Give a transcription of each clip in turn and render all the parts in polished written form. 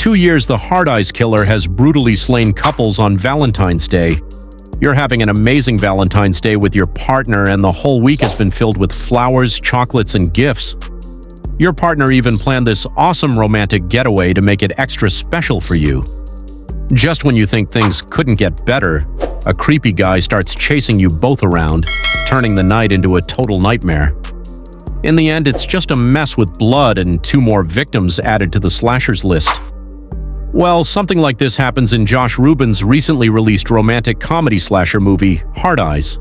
2 years, the Hard Eyes killer has brutally slain couples on Valentine's Day. You're having an amazing Valentine's Day with your partner, and the whole week has been filled with flowers, chocolates, and gifts. Your partner even planned this awesome romantic getaway to make it extra special for you. Just when you think things couldn't get better, a creepy guy starts chasing you both around, turning the night into a total nightmare. In the end, it's just a mess with blood and 2 more victims added to the slashers list. Well, something like this happens in Josh Rubin's recently released romantic comedy slasher movie, Hard Eyes.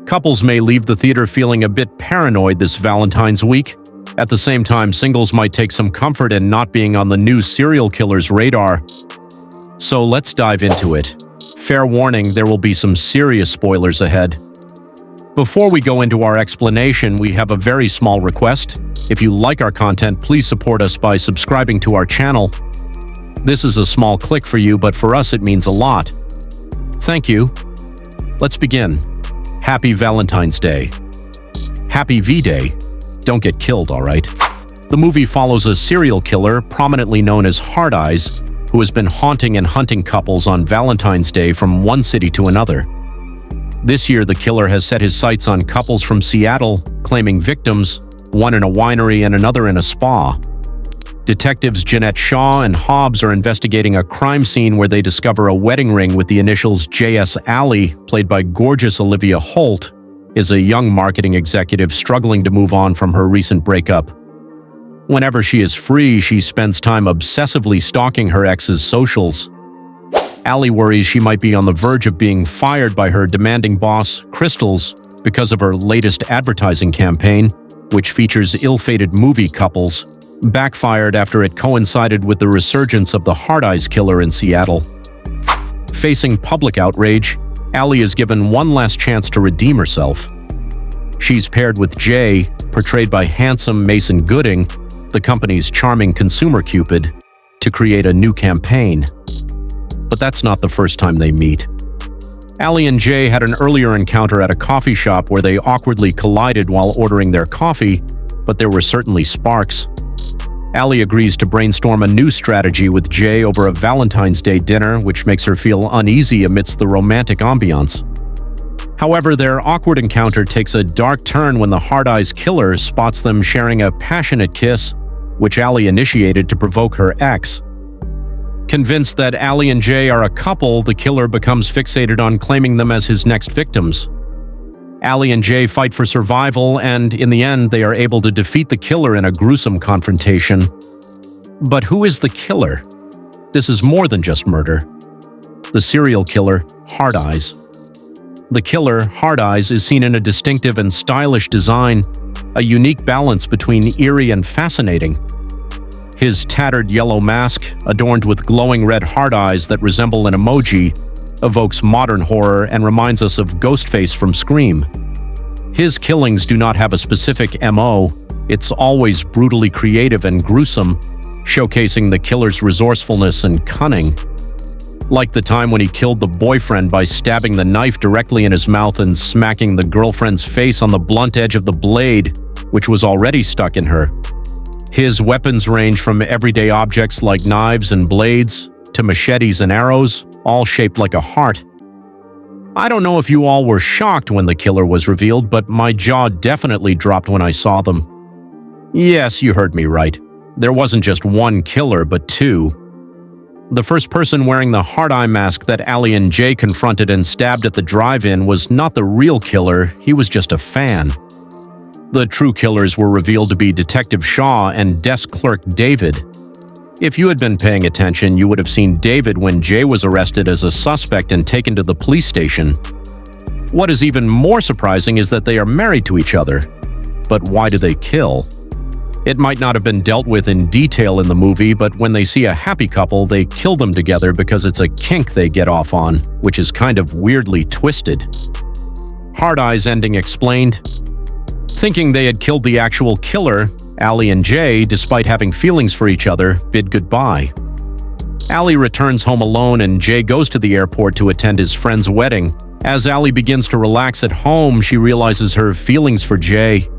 Couples may leave the theater feeling a bit paranoid this Valentine's week. At the same time, singles might take some comfort in not being on the new serial killer's radar. So let's dive into it. Fair warning, there will be some serious spoilers ahead. Before we go into our explanation, we have a very small request. If you like our content, please support us by subscribing to our channel. This is a small click for you, but for us it means a lot. Thank you. Let's begin. Happy Valentine's Day. Happy V-Day. Don't get killed, alright? The movie follows a serial killer, prominently known as Hard Eyes, who has been haunting and hunting couples on Valentine's Day from one city to another. This year, the killer has set his sights on couples from Seattle, claiming victims, one in a winery and another in a spa. Detectives Jeanette Shaw and Hobbs are investigating a crime scene where they discover a wedding ring with the initials J.S. Alley, played by gorgeous Olivia Holt, is a young marketing executive struggling to move on from her recent breakup. Whenever she is free, she spends time obsessively stalking her ex's socials. Allie worries she might be on the verge of being fired by her demanding boss, Crystals, because of her latest advertising campaign, which features ill-fated movie couples, backfired after it coincided with the resurgence of the Hard Eyes killer in Seattle. Facing public outrage, Allie is given one last chance to redeem herself. She's paired with Jay, portrayed by handsome Mason Gooding, the company's charming consumer cupid, to create a new campaign. But that's not the first time they meet. Allie and Jay had an earlier encounter at a coffee shop where they awkwardly collided while ordering their coffee, but there were certainly sparks. Allie agrees to brainstorm a new strategy with Jay over a Valentine's Day dinner, which makes her feel uneasy amidst the romantic ambiance. However, their awkward encounter takes a dark turn when the Hard Eyes killer spots them sharing a passionate kiss, which Allie initiated to provoke her ex. Convinced that Allie and Jay are a couple, the killer becomes fixated on claiming them as his next victims. Allie and Jay fight for survival, and in the end, they are able to defeat the killer in a gruesome confrontation. But who is the killer? This is more than just murder. The serial killer, Hard Eyes. The killer, Hard Eyes, is seen in a distinctive and stylish design, a unique balance between eerie and fascinating. His tattered yellow mask, adorned with glowing red hard eyes that resemble an emoji, evokes modern horror and reminds us of Ghostface from Scream. His killings do not have a specific MO, it's always brutally creative and gruesome, showcasing the killer's resourcefulness and cunning. Like the time when he killed the boyfriend by stabbing the knife directly in his mouth and smacking the girlfriend's face on the blunt edge of the blade, which was already stuck in her. His weapons range from everyday objects like knives and blades to machetes and arrows, all shaped like a heart. I don't know if you all were shocked when the killer was revealed, but my jaw definitely dropped when I saw them. Yes, you heard me right. There wasn't just one killer, but 2. The first person wearing the hard eye mask that Allie and Jay confronted and stabbed at the drive-in was not the real killer, he was just a fan. The true killers were revealed to be Detective Shaw and desk clerk David. If you had been paying attention, you would have seen David when Jay was arrested as a suspect and taken to the police station. What is even more surprising is that they are married to each other. But why do they kill? It might not have been dealt with in detail in the movie, but when they see a happy couple, they kill them together because it's a kink they get off on, which is kind of weirdly twisted. Hard Eyes ending explained, thinking they had killed the actual killer, Allie and Jay, despite having feelings for each other, bid goodbye. Allie returns home alone and Jay goes to the airport to attend his friend's wedding. As Allie begins to relax at home, she realizes her feelings for Jay.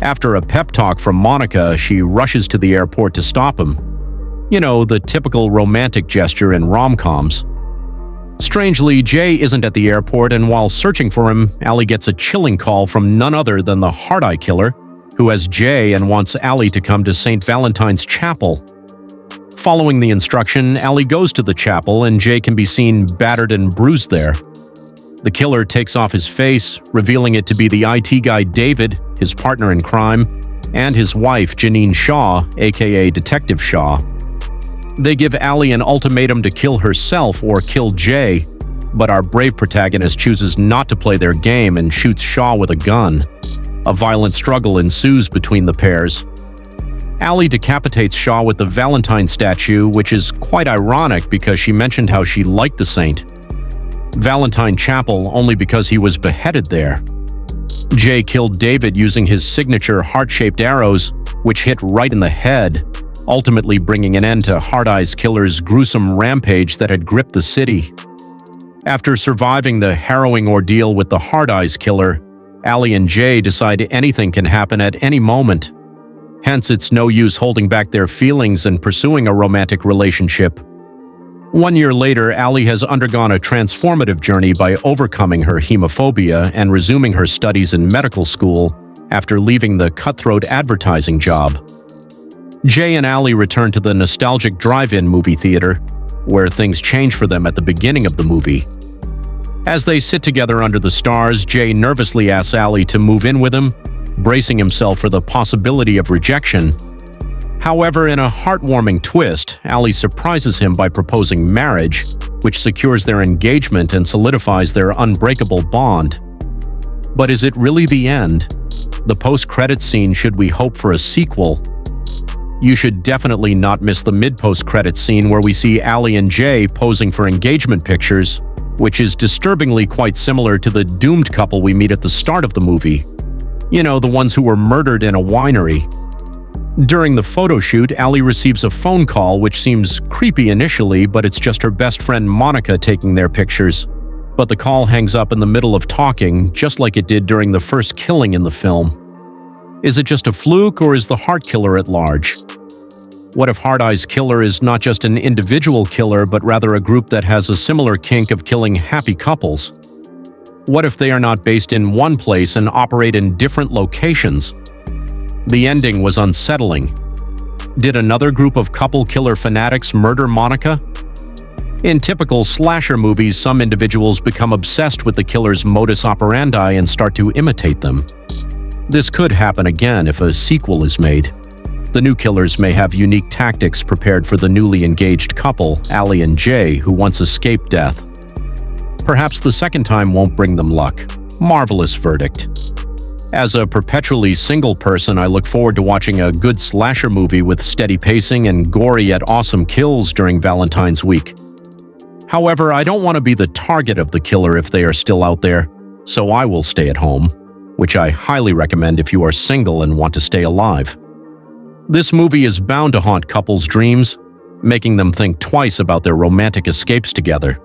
After a pep talk from Monica, she rushes to the airport to stop him. You know, the typical romantic gesture in rom-coms. Strangely, Jay isn't at the airport, and while searching for him, Allie gets a chilling call from none other than the Hard-Eye Killer, who has Jay and wants Allie to come to St. Valentine's Chapel. Following the instruction, Allie goes to the chapel, and Jay can be seen battered and bruised there. The killer takes off his face, revealing it to be the IT guy David, his partner in crime, and his wife Janine Shaw, aka Detective Shaw. They give Allie an ultimatum to kill herself or kill Jay, but our brave protagonist chooses not to play their game and shoots Shaw with a gun. A violent struggle ensues between the pairs. Allie decapitates Shaw with the Valentine statue, which is quite ironic because she mentioned how she liked the saint. Valentine Chapel only because he was beheaded there. Jay killed David using his signature heart-shaped arrows, which hit right in the head, ultimately bringing an end to Hard-Eye's killer's gruesome rampage that had gripped the city. After surviving the harrowing ordeal with the Hard-Eye's killer, Allie and Jay decide anything can happen at any moment. Hence, it's no use holding back their feelings and pursuing a romantic relationship. 1 year later, Allie has undergone a transformative journey by overcoming her hemophobia and resuming her studies in medical school after leaving the cutthroat advertising job. Jay and Allie return to the nostalgic drive-in movie theater, where things change for them at the beginning of the movie. As they sit together under the stars, Jay nervously asks Allie to move in with him, bracing himself for the possibility of rejection. However, in a heartwarming twist, Allie surprises him by proposing marriage, which secures their engagement and solidifies their unbreakable bond. But is it really the end? The post-credits scene should we hope for a sequel? You should definitely not miss the mid-post-credits scene where we see Allie and Jay posing for engagement pictures, which is disturbingly quite similar to the doomed couple we meet at the start of the movie. You know, the ones who were murdered in a winery. During the photo shoot, Allie receives a phone call which seems creepy initially, but it's just her best friend Monica taking their pictures. But the call hangs up in the middle of talking, just like it did during the first killing in the film. Is it just a fluke, or is the heart killer at large? What if Hard-Eye's killer is not just an individual killer, but rather a group that has a similar kink of killing happy couples? What if they are not based in one place and operate in different locations? The ending was unsettling. Did another group of couple killer fanatics murder Monica? In typical slasher movies, some individuals become obsessed with the killer's modus operandi and start to imitate them. This could happen again if a sequel is made. The new killers may have unique tactics prepared for the newly engaged couple, Allie and Jay, who once escaped death. Perhaps the second time won't bring them luck. Marvelous verdict. As a perpetually single person, I look forward to watching a good slasher movie with steady pacing and gory yet awesome kills during Valentine's week. However, I don't want to be the target of the killer if they are still out there, so I will stay at home, which I highly recommend if you are single and want to stay alive. This movie is bound to haunt couples' dreams, making them think twice about their romantic escapes together.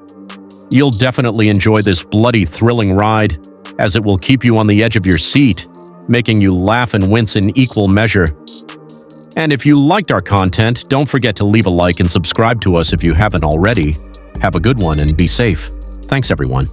You'll definitely enjoy this bloody, thrilling ride, as it will keep you on the edge of your seat, making you laugh and wince in equal measure. And if you liked our content, don't forget to leave a like and subscribe to us if you haven't already. Have a good one and be safe. Thanks, everyone.